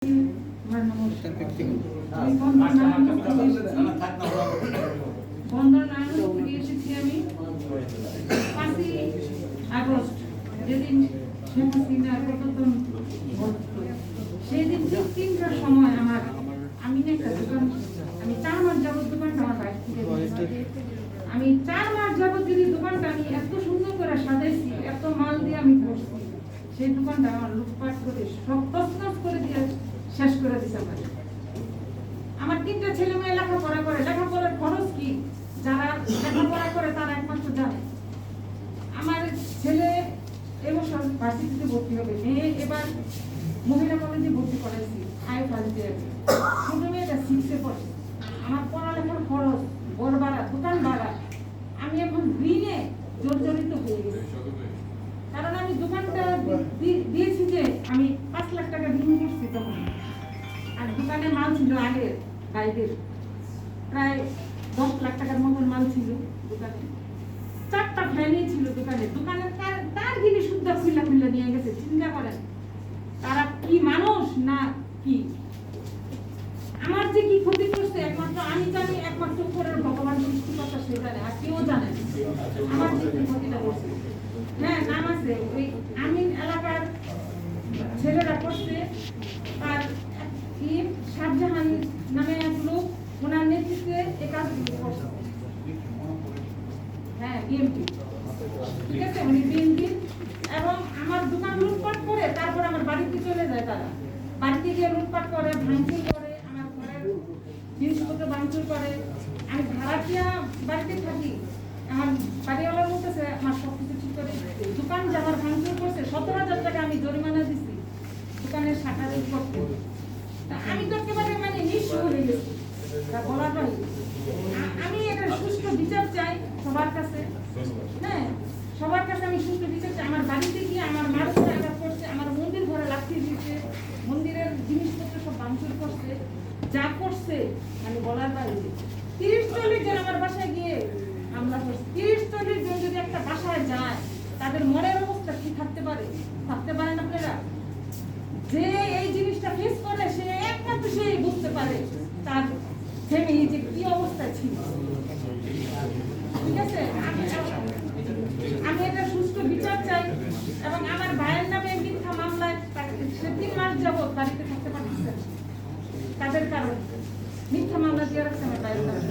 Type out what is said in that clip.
সেদিন ঠিক ৩টার সময় আমি একটা দোকান, আমি ৪ মাস যাবত দোকানটা আমার বাইরে থেকে আমি ৪ মাস যাবত যদি দোকানটা আমি এত সুন্দর করে সাজাইছি, এত মাল দিয়ে আমি করছি, সেই দোকানটা আমার লুটপাট করে সব তছনছ করে দিয়ে শেষ করে দিছে। আমার ৩টা ছেলে মেয়ে লেখাপড়া করে, লেখাপড়ার খরচ কি যারা লেখাপড়া করে তারা একমাত্র জানে। আমার ছেলে এবছর ভার্সিটিতে ভর্তি হবে, মেয়ে এবার মহিলা কলেজে ভর্তি করাইছি আয় ফার্স্টে, ছোট মেয়েটা 6-এ পড়ে। আমার পড়ালেখার খরচ, ঘর ভাড়া, দোকান ভাড়া, আমি এখন ঋণে জর্জরিত হয়ে গেছি। কারণ আমি দোকানটা দিয়েছি যে আমি 5 লাখ টাকা ঋণ করছি তখন, আর দোকানে মাল ছিল আগের বাইরের প্রায় 10 লাখ টাকার মতন মাল ছিল দোকানে। 4টা ফ্যানই ছিল দোকানে, দোকানের তার জিনিস শুদ্ধ খুলে নিয়ে গেছে। চিন্তা করেন তারা কি মানুষ না কি, আমার যে কি ক্ষতি করছে একমাত্র আমি জানি, একমাত্র উপরের ভগবান সৃষ্টিকর্তা সে জানে, আর কেউ জানে আমার যে কি ক্ষতিটা করছে। হ্যাঁ, নাম আছে ওই আমিন এলাকার ছেলেরা করছে, তার কি শাহজাহান নামে এক লোক, ওনার নেতৃত্বে এই কাজগুলো করছে। হ্যাঁ, বিএনপি, ঠিক আছে, উনি বিএনপি। এবং আমার দোকান লুটপাট করে তারপর আমার বাড়িতে চলে যায়। তারা বাড়িতে গিয়ে লুটপাট করে, ভাঙচুর করে, আমার ঘরের জিনিসপত্র ভাঙচুর করে। আমি ভাড়াটিয়া বাড়িতে থাকি, আমার বাড়িওয়ালার বলতেছে আমার সব কিছু ঠিক করে। দোকান যে আমার ভাঙচুর করছে 17,000 টাকা আমি জরিমানা দিচ্ছি দোকানের শাটার করতে। আমি তো একেবারে নিঃস্ব হয়ে গেছি, বলার বাইরে। আমি এটা সুষ্ঠু বিচার চাই সবার কাছে। হ্যাঁ, সবার কাছে আমি সুষ্ঠু বিচার চাই। আমার বাড়িতে গিয়ে আমার মার উপরে আঘাত করছে, আমার মন্দির ঘরে লাথি দিচ্ছে, মন্দিরের জিনিসপত্র সব ভাঙচুর করছে, যা করছে বলার বাইরে। 30-40 জন আমার বাসায় গিয়ে হামলা করছে। 30-40 জন যদি একটা বাসায় যায় তাদের মনের অবস্থা কি থাকতে পারে? থাকতে পারেন আপনারা? যে এই জিনিসটা ফেস করে সে একমাত্র সেই বুঝতে পারে তার ফ্যামিলি যে কি অবস্থা ছিল। ঠিক আছে, আমি এটা সুষ্ঠু বিচার চাই। এবং আমার ভাইয়ের নামে মিথ্যা মামলায় সে 3 মাস যাবত বাড়িতে থাকতে পারতেছে, তাদের কারণে মিথ্যা মামলা দিয়ে রাখছে আমার ভাইয়ের নামে।